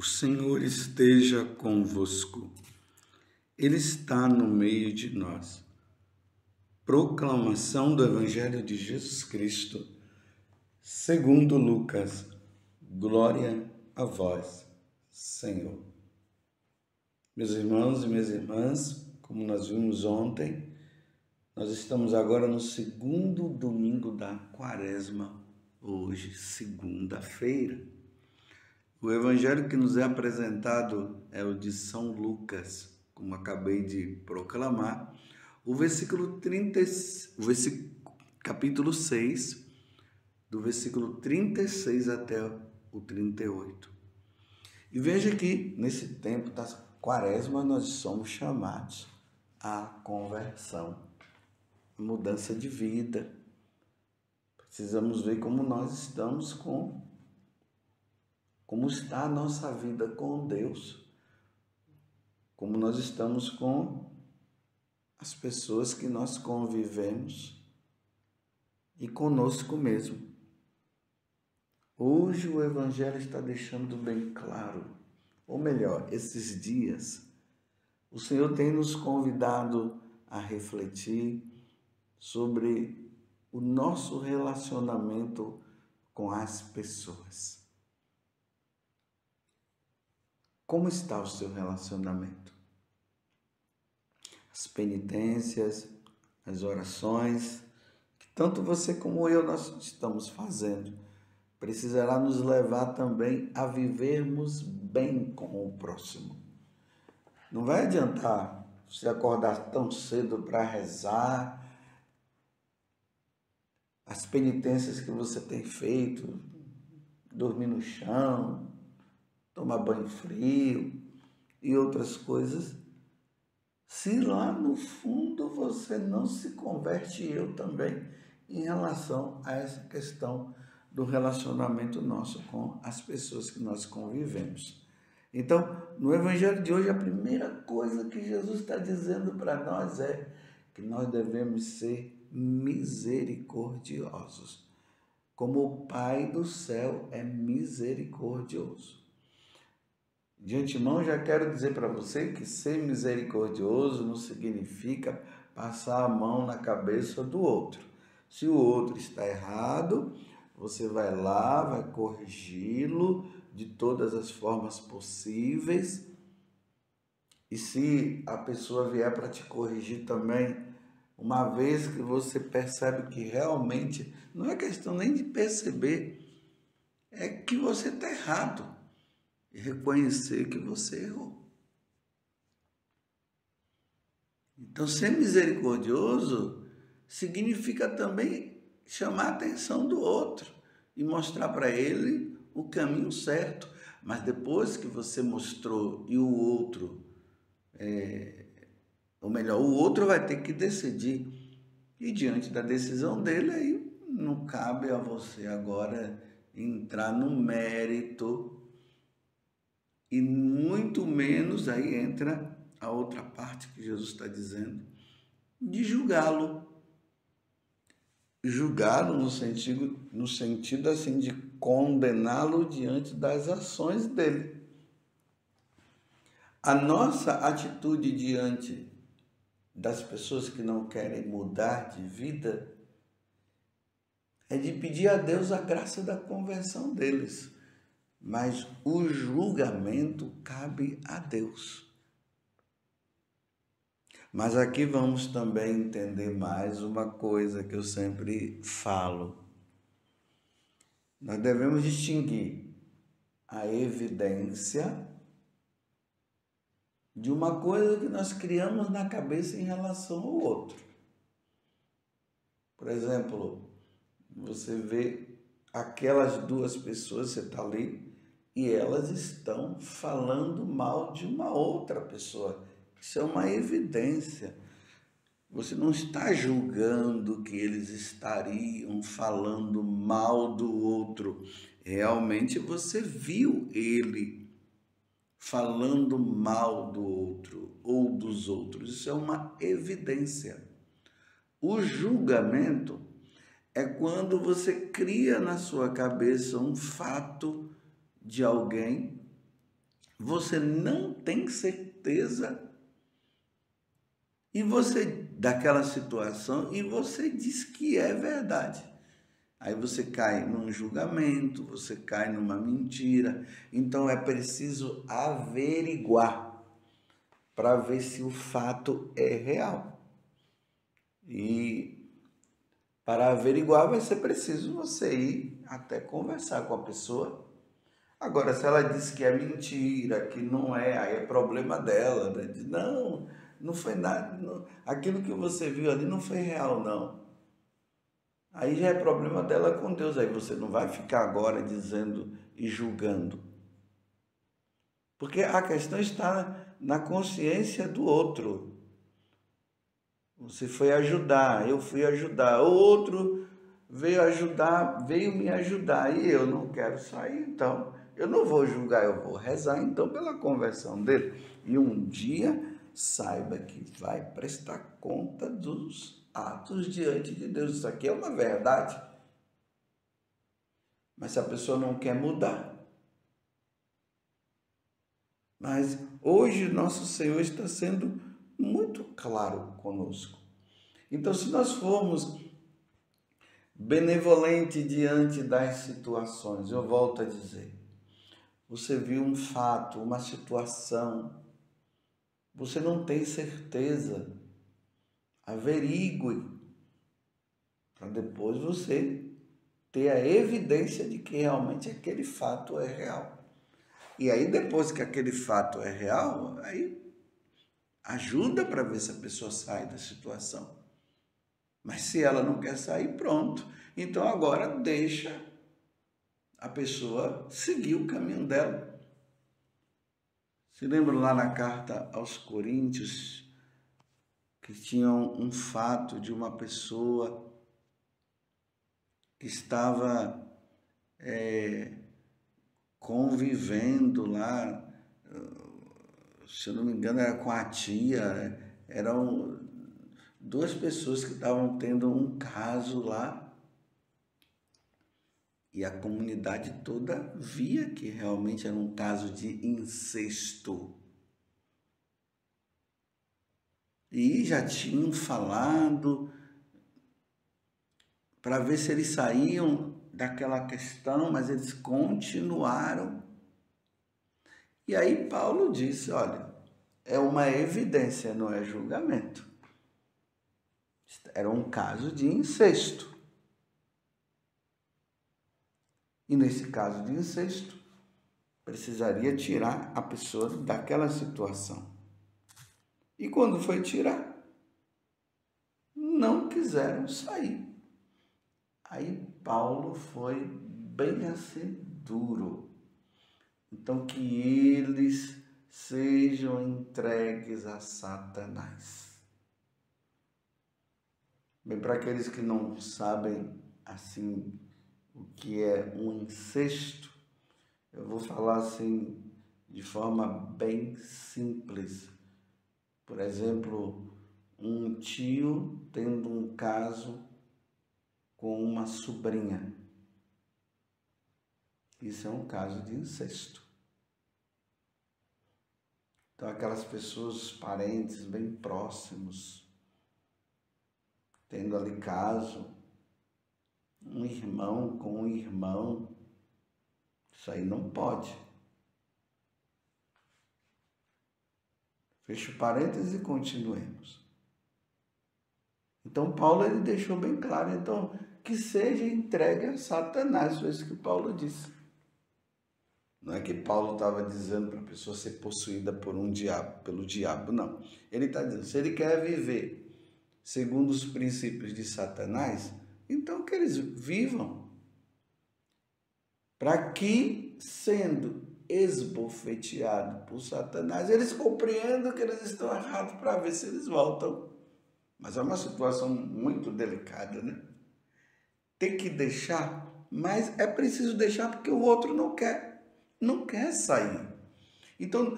O Senhor esteja convosco. Ele está no meio de nós. Proclamação do Evangelho de Jesus Cristo, segundo Lucas. Glória a vós, Senhor. Meus irmãos e minhas irmãs, como nós vimos ontem, nós estamos agora no segundo domingo da Quaresma, hoje, segunda-feira. O evangelho que nos é apresentado é o de São Lucas, como acabei de proclamar, capítulo 6, do versículo 36 até o 38. E veja que nesse tempo da Quaresma nós somos chamados à conversão, à mudança de vida. Precisamos ver como nós estamos como está a nossa vida com Deus, como nós estamos com as pessoas que nós convivemos e conosco mesmo. Hoje o Evangelho está deixando bem claro, ou melhor, esses dias, o Senhor tem nos convidado a refletir sobre o nosso relacionamento com as pessoas. Como está o seu relacionamento? As penitências, as orações, que tanto você como eu nós estamos fazendo, precisará nos levar também a vivermos bem com o próximo. Não vai adiantar você acordar tão cedo para rezar, as penitências que você tem feito, dormir no chão, tomar banho frio e outras coisas, se lá no fundo você não se converte, eu também, em relação a essa questão do relacionamento nosso com as pessoas que nós convivemos. Então, no Evangelho de hoje, a primeira coisa que Jesus está dizendo para nós é que nós devemos ser misericordiosos, como o Pai do céu é misericordioso. De antemão, já quero dizer para você que ser misericordioso não significa passar a mão na cabeça do outro. Se o outro está errado, você vai lá, vai corrigi-lo de todas as formas possíveis. E se a pessoa vier para te corrigir também, uma vez que você percebe que realmente, não é questão nem de perceber, é que você está errado. E reconhecer que você errou. Então, ser misericordioso significa também chamar a atenção do outro e mostrar para ele o caminho certo. Mas depois que você mostrou e o outro, ou melhor, o outro vai ter que decidir. E diante da decisão dele, aí não cabe a você agora entrar no mérito. E muito menos, aí entra a outra parte que Jesus está dizendo, de julgá-lo. Julgá-lo no sentido assim de condená-lo diante das ações dele. A nossa atitude diante das pessoas que não querem mudar de vida é de pedir a Deus a graça da conversão deles. Mas o julgamento cabe a Deus. Mas aqui vamos também entender mais uma coisa que eu sempre falo. Nós devemos distinguir a evidência de uma coisa que nós criamos na cabeça em relação ao outro. Por exemplo, você vê aquelas duas pessoas, você está ali, e elas estão falando mal de uma outra pessoa. Isso é uma evidência. Você não está julgando que eles estariam falando mal do outro. Realmente você viu ele falando mal do outro ou dos outros. Isso é uma evidência. O julgamento é quando você cria na sua cabeça um fato de alguém você não tem certeza e você daquela situação e você diz que é verdade. Aí você cai num julgamento, você cai numa mentira. Então é preciso averiguar para ver se o fato é real. E para averiguar vai ser preciso você ir até conversar com a pessoa. Agora, se ela diz que é mentira, que não é, aí é problema dela, né? Não, não foi nada, não, aquilo que você viu ali não foi real, não. Aí já é problema dela com Deus, aí você não vai ficar agora dizendo e julgando. Porque a questão está na consciência do outro. Você foi ajudar, eu fui ajudar, o outro veio ajudar, veio me ajudar e eu não quero sair, então eu não vou julgar, eu vou rezar então pela conversão dele. E um dia saiba que vai prestar conta dos atos diante de Deus. Isso aqui é uma verdade. Mas se a pessoa não quer mudar. Mas hoje nosso Senhor está sendo muito claro conosco. Então, se nós formos benevolentes diante das situações, eu volto a dizer, você viu um fato, uma situação, você não tem certeza, averigue, para depois você ter a evidência de que realmente aquele fato é real. E aí, depois que aquele fato é real, aí ajuda para ver se a pessoa sai da situação. Mas se ela não quer sair, pronto. Então agora deixa a pessoa seguir o caminho dela. Se lembra lá na carta aos Coríntios, que tinha um fato de uma pessoa que estava convivendo lá, se eu não me engano era com a tia, eram duas pessoas que estavam tendo um caso lá e a comunidade toda via que realmente era um caso de incesto. E já tinham falado para ver se eles saíam daquela questão, mas eles continuaram. E aí Paulo disse, olha, é uma evidência, não é julgamento. Era um caso de incesto. E nesse caso de incesto, precisaria tirar a pessoa daquela situação. E quando foi tirar, não quiseram sair. Aí Paulo foi bem assim duro. Então que eles sejam entregues a Satanás. Bem, para aqueles que não sabem assim o que é um incesto, eu vou falar assim de forma bem simples. Por exemplo, um tio tendo um caso com uma sobrinha. Isso é um caso de incesto. Então, aquelas pessoas, parentes bem próximos, tendo ali caso, um irmão com um irmão, isso aí não pode. Fecho parênteses e continuemos. Então, Paulo ele deixou bem claro, então, que seja entregue a Satanás, foi isso que Paulo disse. Não é que Paulo estava dizendo para a pessoa ser possuída por um diabo, pelo diabo, não. Ele está dizendo, se ele quer viver segundo os princípios de Satanás, então que eles vivam. Para que, sendo esbofeteados por Satanás, eles compreendam que eles estão errados para ver se eles voltam. Mas é uma situação muito delicada, né? Tem que deixar, mas é preciso deixar porque o outro não quer sair. Então,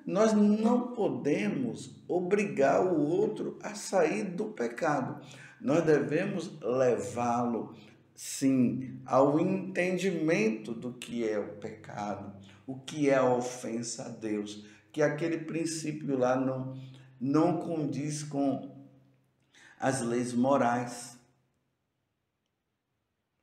nós não podemos obrigar o outro a sair do pecado. Nós devemos levá-lo sim, ao entendimento do que é o pecado, o que é a ofensa a Deus, que aquele princípio lá não condiz com as leis morais,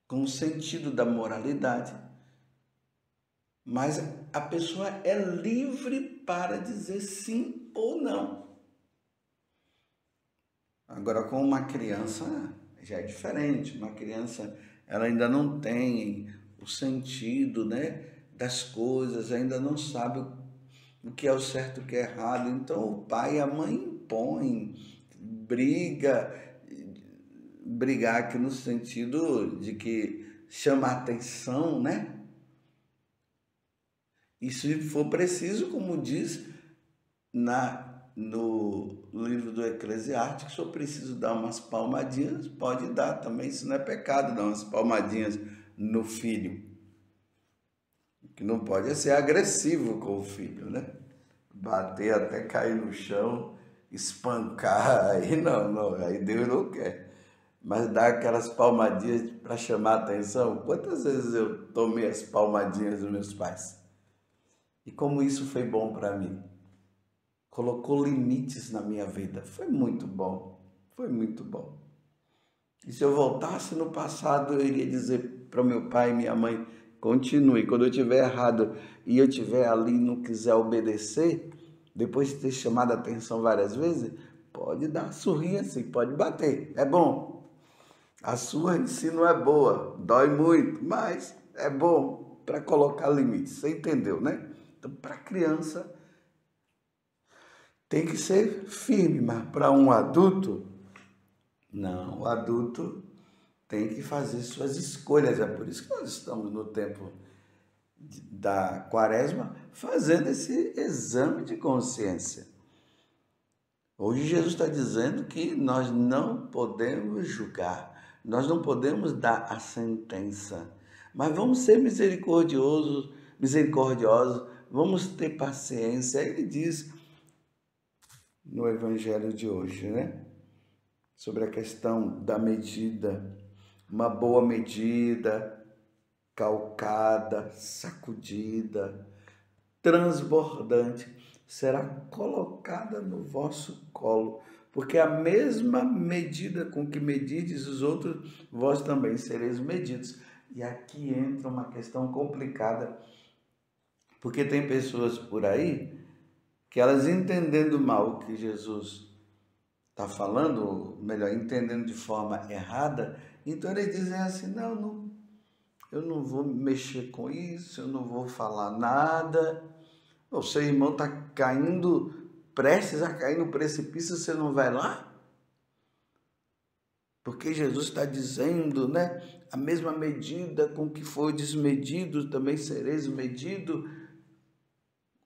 com o sentido da moralidade. Mas a pessoa é livre para dizer sim ou não. Agora, com uma criança já é diferente. Uma criança, ela ainda não tem o sentido, né, das coisas, ainda não sabe o que é o certo e o que é errado. Então, o pai e a mãe impõem, brigar aqui no sentido de que chama atenção, né? E se for preciso, como diz no livro do Eclesiastes, se eu preciso dar umas palmadinhas, pode dar também, isso não é pecado, dar umas palmadinhas no filho. O que não pode é ser agressivo com o filho, né? Bater até cair no chão, espancar, aí não, aí Deus não quer. Mas dar aquelas palmadinhas para chamar a atenção, quantas vezes eu tomei as palmadinhas dos meus pais? E como isso foi bom para mim. Colocou limites na minha vida. Foi muito bom. Foi muito bom. E se eu voltasse no passado, eu iria dizer para o meu pai e minha mãe, continue. Quando eu estiver errado e eu estiver ali e não quiser obedecer, depois de ter chamado a atenção várias vezes, pode dar surrinha assim, pode bater. É bom. A sua em si não é boa, dói muito, mas é bom para colocar limites. Você entendeu, né? Então, para criança, tem que ser firme, mas para um adulto, não. O adulto tem que fazer suas escolhas. É por isso que nós estamos no tempo da Quaresma fazendo esse exame de consciência. Hoje Jesus está dizendo que nós não podemos julgar, nós não podemos dar a sentença, mas vamos ser misericordiosos, vamos ter paciência. Ele diz no Evangelho de hoje, né? Sobre a questão da medida, uma boa medida, calcada, sacudida, transbordante, será colocada no vosso colo, porque a mesma medida com que medides os outros, vós também sereis medidos. E aqui entra uma questão complicada, porque tem pessoas por aí que elas entendendo mal o que Jesus está falando, ou melhor, entendendo de forma errada, então eles dizem assim, não, eu não vou mexer com isso, eu não vou falar nada. O seu irmão está caindo, prestes a cair no precipício, você não vai lá? Porque Jesus está dizendo, né? A mesma medida com que foi desmedido, também sereis medido.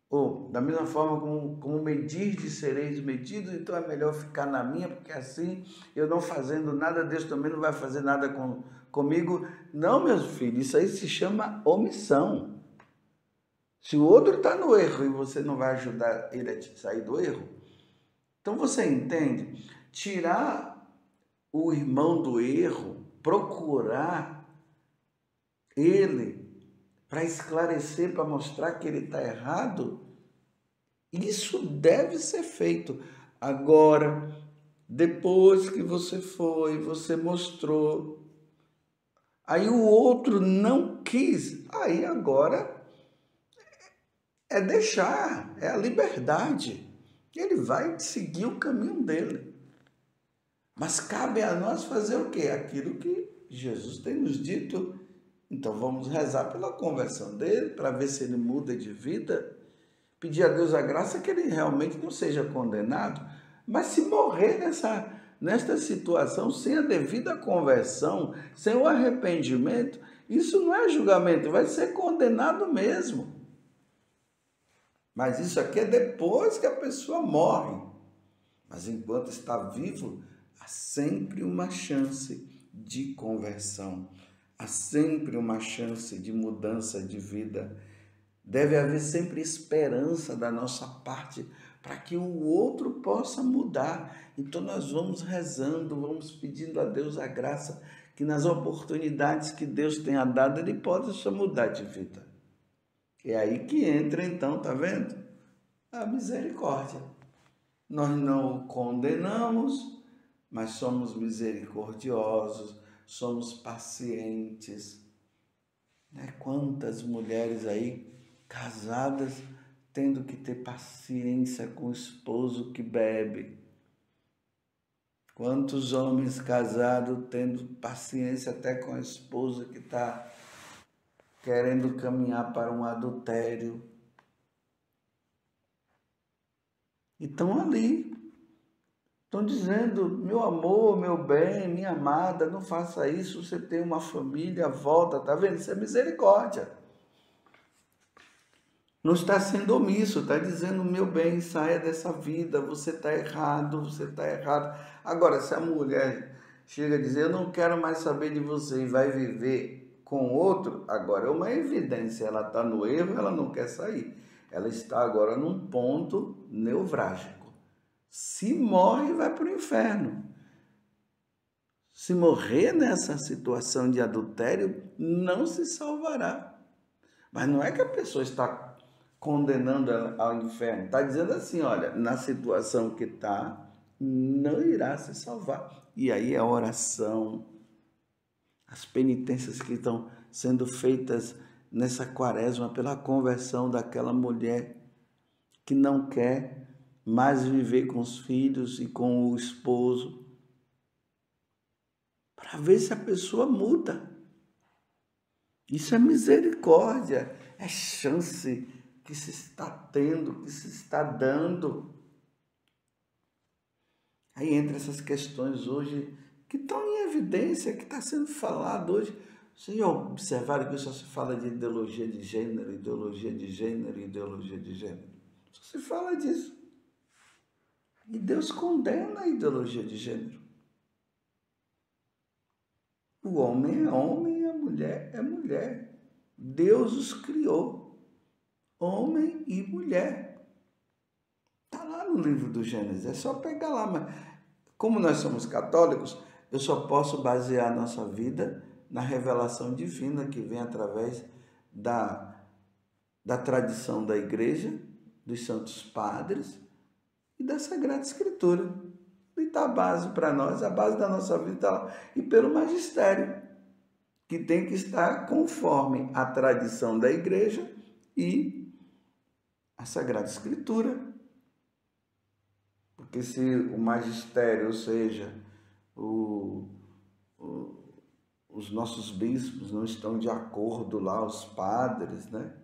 Ou, da mesma forma como medirdes, sereis medidos, então é melhor ficar na minha, porque assim, eu não fazendo nada, Deus também não vai fazer nada comigo. Não, meus filhos, isso aí se chama omissão. Se o outro está no erro e você não vai ajudar ele a sair do erro, então você entende? Tirar o irmão do erro, procurar ele para esclarecer, para mostrar que ele está errado, isso deve ser feito. Agora, depois que você foi, você mostrou, aí o outro não quis, aí agora é deixar, é a liberdade. Ele vai seguir o caminho dele. Mas cabe a nós fazer o quê? Aquilo que Jesus tem nos dito. Então vamos rezar pela conversão dele, para ver se ele muda de vida. Pedir a Deus a graça que ele realmente não seja condenado. Mas se morrer nesta situação, sem a devida conversão, sem o arrependimento, isso não é julgamento, vai ser condenado mesmo. Mas isso aqui é depois que a pessoa morre. Mas enquanto está vivo, há sempre uma chance de conversão. Há sempre uma chance de mudança de vida. Deve haver sempre esperança da nossa parte, para que o outro possa mudar. Então nós vamos rezando, vamos pedindo a Deus a graça, que nas oportunidades que Deus tenha dado, Ele possa mudar de vida. É aí que entra então, tá vendo? A misericórdia. Nós não o condenamos, mas somos misericordiosos, somos pacientes. Né? Quantas mulheres aí casadas tendo que ter paciência com o esposo que bebe. Quantos homens casados tendo paciência até com a esposa que está querendo caminhar para um adultério. E estão ali, estão dizendo, meu amor, meu bem, minha amada, não faça isso, você tem uma família, volta, tá vendo? Isso é misericórdia. Não está sendo omisso, está dizendo, meu bem, saia dessa vida, você está errado, você está errado. Agora, se a mulher chega a dizer, eu não quero mais saber de você e vai viver com outro, agora é uma evidência, ela está no erro, ela não quer sair. Ela está agora num ponto nevrálgico. Se morre, vai para o inferno. Se morrer nessa situação de adultério, não se salvará. Mas não é que a pessoa está condenando ela ao inferno. Está dizendo assim, olha, na situação que está, não irá se salvar. E aí a oração, as penitências que estão sendo feitas nessa quaresma pela conversão daquela mulher que não quer mais viver com os filhos e com o esposo, para ver se a pessoa muda. Isso é misericórdia, é chance que se está tendo, que se está dando. Aí entra essas questões hoje que estão em evidência, que está sendo falado hoje. Vocês já observaram que só se fala de ideologia de gênero, ideologia de gênero, ideologia de gênero? Só se fala disso. E Deus condena a ideologia de gênero. O homem é homem e a mulher é mulher. Deus os criou, homem e mulher. Está lá no livro do Gênesis, é só pegar lá. Mas como nós somos católicos, eu só posso basear a nossa vida na revelação divina que vem através da tradição da igreja, dos santos padres e da Sagrada Escritura. E está a base para nós, a base da nossa vida está lá. E pelo magistério, que tem que estar conforme a tradição da igreja e a Sagrada Escritura. Porque se o magistério, ou seja, os nossos bispos não estão de acordo lá, os padres, né?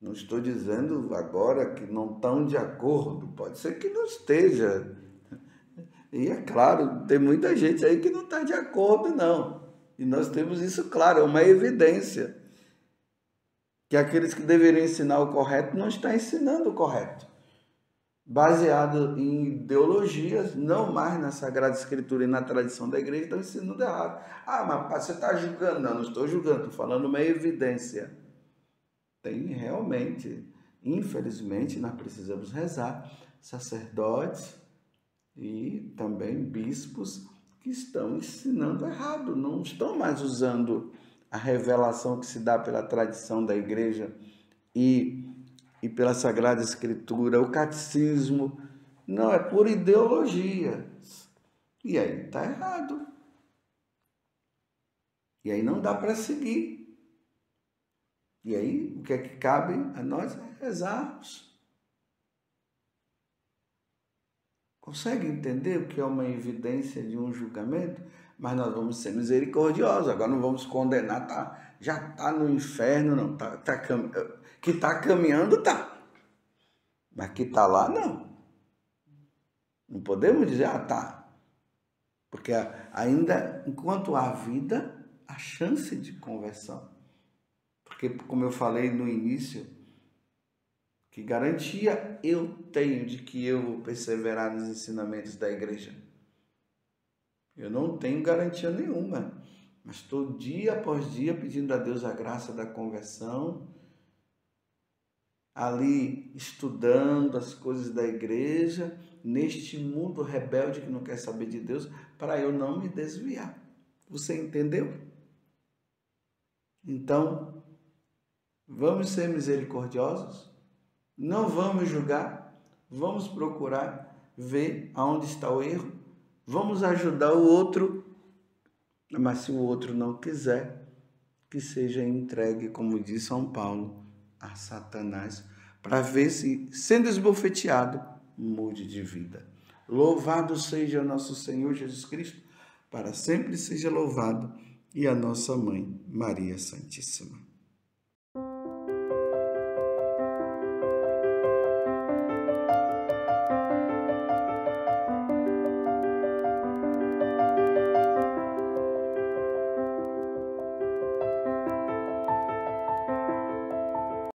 Não estou dizendo agora que não estão de acordo, pode ser que não esteja. E é claro, tem muita gente aí que não está de acordo, não. E nós temos isso claro, é uma evidência. Que aqueles que deveriam ensinar o correto não estão ensinando o correto. Baseado em ideologias, não mais na Sagrada Escritura e na tradição da igreja, estão ensinando errado. Ah, mas você está julgando? Não, não estou julgando, estou falando uma evidência. Tem realmente, infelizmente, nós precisamos rezar, sacerdotes e também bispos que estão ensinando errado, não estão mais usando a revelação que se dá pela tradição da igreja e pela Sagrada Escritura, o catecismo, não, é por ideologia. E aí está errado. E aí não dá para seguir. E aí o que é que cabe a nós é rezarmos. Consegue entender o que é uma evidência de um julgamento? Mas nós vamos ser misericordiosos, agora não vamos condenar, tá, já está no inferno, não, que está caminhando, tá. Mas que está lá, não. Não podemos dizer, tá. Porque ainda, enquanto há vida, há chance de conversão. Porque, como eu falei no início, que garantia eu tenho de que eu vou perseverar nos ensinamentos da igreja? Eu não tenho garantia nenhuma, mas estou dia após dia pedindo a Deus a graça da conversão ali estudando as coisas da igreja, neste mundo rebelde que não quer saber de Deus, para eu não me desviar. Você entendeu? Então, vamos ser misericordiosos, não vamos julgar, vamos procurar ver aonde está o erro, vamos ajudar o outro, mas se o outro não quiser, que seja entregue, como diz São Paulo, a Satanás, para ver se, sendo esbofeteado, mude de vida. Louvado seja nosso Senhor Jesus Cristo, para sempre seja louvado, e a nossa Mãe, Maria Santíssima.